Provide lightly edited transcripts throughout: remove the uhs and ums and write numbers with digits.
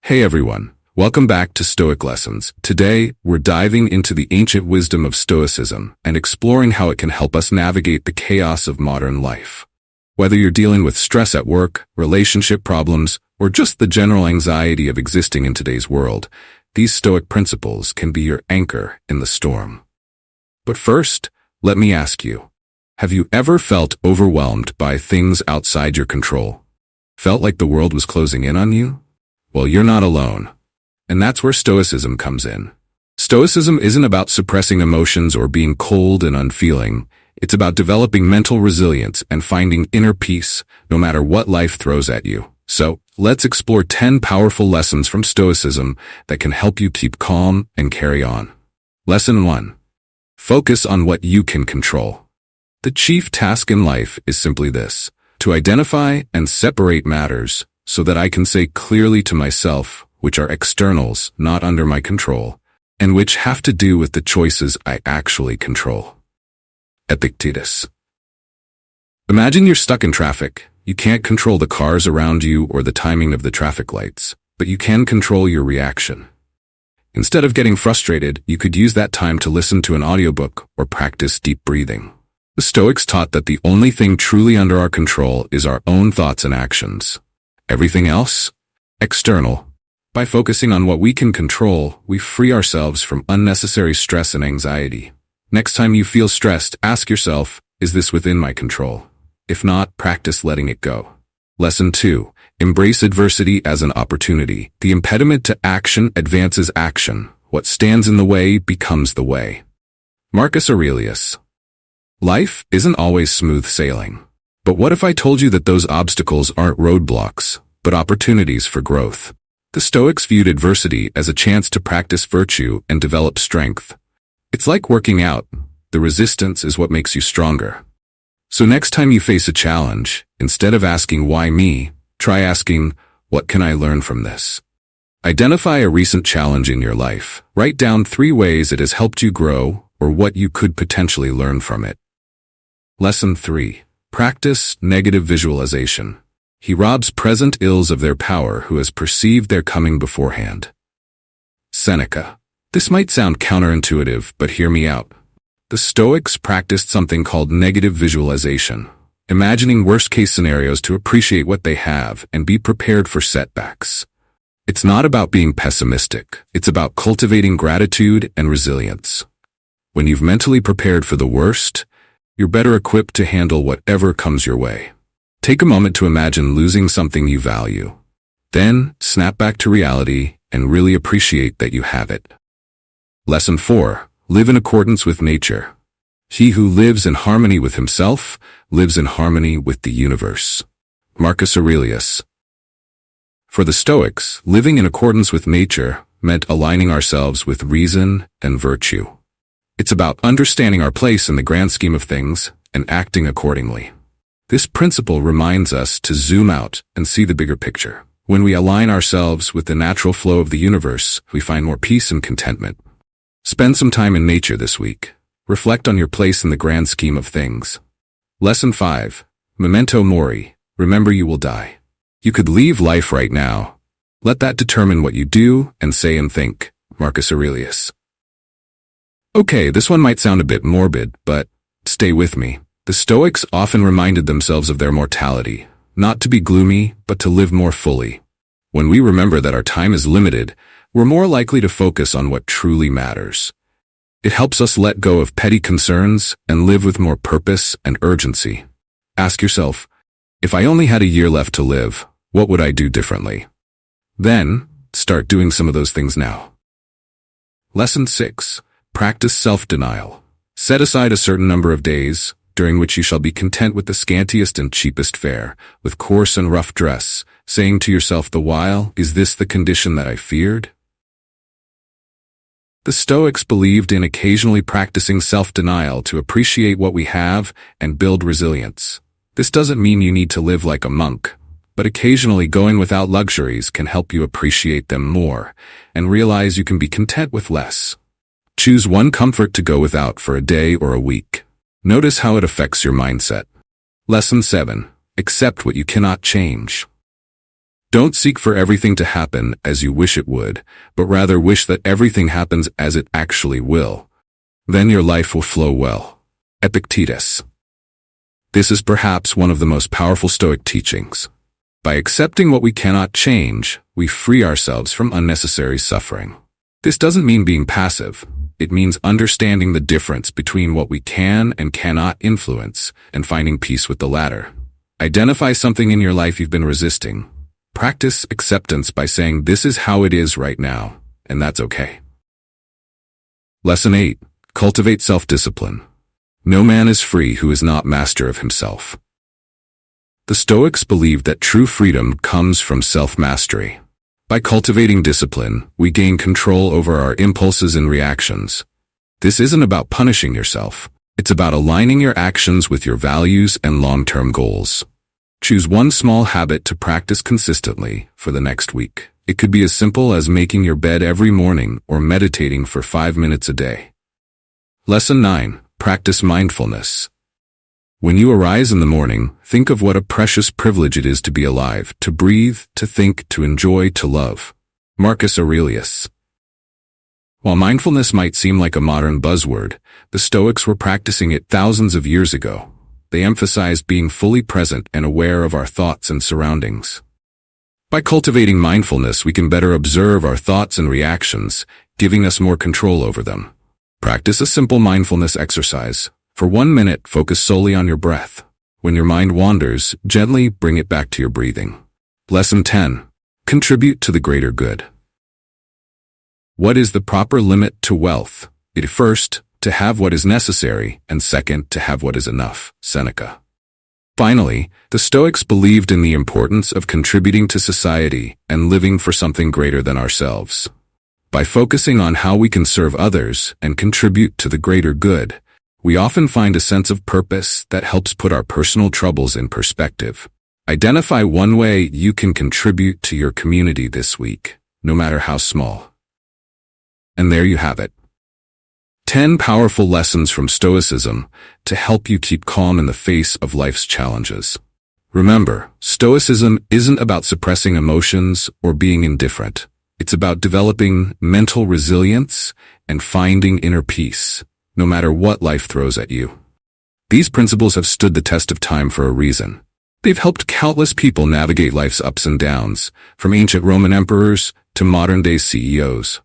Hey everyone, welcome back to Stoic Lessons. Today, we're diving into the ancient wisdom of Stoicism and exploring how it can help us navigate the chaos of modern life. Whether you're dealing with stress at work, relationship problems, or just the general anxiety of existing in today's world, these Stoic principles can be your anchor in the storm. But first, let me ask you, have you ever felt overwhelmed by things outside your control? Felt like the world was closing in on you? Well, you're not alone. And that's where Stoicism comes in. Stoicism isn't about suppressing emotions or being cold and unfeeling. It's about developing mental resilience and finding inner peace, no matter what life throws at you. So, let's explore 10 powerful lessons from Stoicism that can help you keep calm and carry on. Lesson 1. Focus on what you can control. The chief task in life is simply this: to identify and separate matters so that I can say clearly to myself which are externals not under my control, and which have to do with the choices I actually control. Epictetus. Imagine you're stuck in traffic. You can't control the cars around you or the timing of the traffic lights, but you can control your reaction. Instead of getting frustrated, you could use that time to listen to an audiobook or practice deep breathing. The Stoics taught that the only thing truly under our control is our own thoughts and actions. Everything else? External. By focusing on what we can control, we free ourselves from unnecessary stress and anxiety. Next time you feel stressed, ask yourself, is this within my control? If not, practice letting it go. Lesson 2. Embrace adversity as an opportunity. The impediment to action advances action. What stands in the way becomes the way. Marcus Aurelius. Life isn't always smooth sailing. But what if I told you that those obstacles aren't roadblocks, but opportunities for growth? The Stoics viewed adversity as a chance to practice virtue and develop strength. It's like working out. The resistance is what makes you stronger. So next time you face a challenge, instead of asking why me, try asking, what can I learn from this? Identify a recent challenge in your life. Write down 3 ways it has helped you grow or what you could potentially learn from it. Lesson 3. Practice negative visualization. He robs present ills of their power who has perceived their coming beforehand. Seneca. This might sound counterintuitive, but hear me out. The Stoics practiced something called negative visualization, imagining worst-case scenarios to appreciate what they have and be prepared for setbacks. It's not about being pessimistic. It's about cultivating gratitude and resilience. When you've mentally prepared for the worst, you're better equipped to handle whatever comes your way. Take a moment to imagine losing something you value. Then, snap back to reality and really appreciate that you have it. Lesson 4. Live in accordance with nature. He who lives in harmony with himself lives in harmony with the universe. Marcus Aurelius. For the Stoics, living in accordance with nature meant aligning ourselves with reason and virtue. It's about understanding our place in the grand scheme of things and acting accordingly. This principle reminds us to zoom out and see the bigger picture. When we align ourselves with the natural flow of the universe, we find more peace and contentment. Spend some time in nature this week. Reflect on your place in the grand scheme of things. Lesson 5. Memento mori. Remember you will die. You could leave life right now. Let that determine what you do and say and think. Marcus Aurelius. Okay, this one might sound a bit morbid, but stay with me. The Stoics often reminded themselves of their mortality, not to be gloomy, but to live more fully. When we remember that our time is limited, we're more likely to focus on what truly matters. It helps us let go of petty concerns and live with more purpose and urgency. Ask yourself, if I only had a year left to live, what would I do differently? Then, start doing some of those things now. Lesson 6. Practice self-denial. Set aside a certain number of days, during which you shall be content with the scantiest and cheapest fare, with coarse and rough dress, saying to yourself the while, is this the condition that I feared? The Stoics believed in occasionally practicing self-denial to appreciate what we have and build resilience. This doesn't mean you need to live like a monk, but occasionally going without luxuries can help you appreciate them more and realize you can be content with less. Choose one comfort to go without for a day or a week. Notice how it affects your mindset. Lesson 7. Accept what you cannot change. Don't seek for everything to happen as you wish it would, but rather wish that everything happens as it actually will. Then your life will flow well. Epictetus. This is perhaps one of the most powerful Stoic teachings. By accepting what we cannot change, we free ourselves from unnecessary suffering. This doesn't mean being passive. It means understanding the difference between what we can and cannot influence and finding peace with the latter. Identify something in your life you've been resisting. Practice acceptance by saying this is how it is right now, and that's okay. Lesson 8. Cultivate self-discipline. No man is free who is not master of himself. The Stoics believed that true freedom comes from self-mastery. By cultivating discipline, we gain control over our impulses and reactions. This isn't about punishing yourself. It's about aligning your actions with your values and long-term goals. Choose one small habit to practice consistently for the next week. It could be as simple as making your bed every morning or meditating for 5 minutes a day. Lesson 9. Practice mindfulness. When you arise in the morning, think of what a precious privilege it is to be alive, to breathe, to think, to enjoy, to love. Marcus Aurelius. While mindfulness might seem like a modern buzzword, the Stoics were practicing it thousands of years ago. They emphasized being fully present and aware of our thoughts and surroundings. By cultivating mindfulness, we can better observe our thoughts and reactions, giving us more control over them. Practice a simple mindfulness exercise. For 1 minute, focus solely on your breath. When your mind wanders, gently bring it back to your breathing. Lesson 10. Contribute to the greater good. What is the proper limit to wealth? First, to have what is necessary, and second, to have what is enough. Seneca. Finally, the Stoics believed in the importance of contributing to society and living for something greater than ourselves. By focusing on how we can serve others and contribute to the greater good, we often find a sense of purpose that helps put our personal troubles in perspective. Identify one way you can contribute to your community this week, no matter how small. And there you have it. 10 powerful lessons from Stoicism to help you keep calm in the face of life's challenges. Remember, Stoicism isn't about suppressing emotions or being indifferent. It's about developing mental resilience and finding inner peace, no matter what life throws at you. These principles have stood the test of time for a reason. They've helped countless people navigate life's ups and downs, from ancient Roman emperors to modern-day CEOs.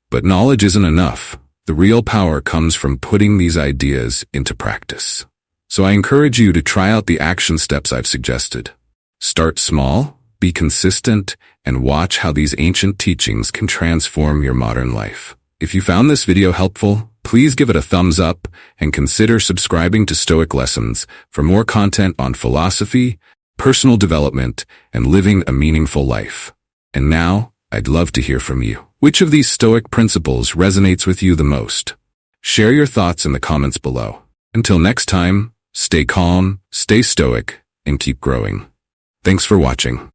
But knowledge isn't enough. The real power comes from putting these ideas into practice. So I encourage you to try out the action steps I've suggested. Start small, be consistent, and watch how these ancient teachings can transform your modern life. If you found this video helpful, please give it a thumbs up and consider subscribing to Stoic Lessons for more content on philosophy, personal development, and living a meaningful life. And now, I'd love to hear from you. Which of these Stoic principles resonates with you the most? Share your thoughts in the comments below. Until next time, stay calm, stay stoic, and keep growing. Thanks for watching.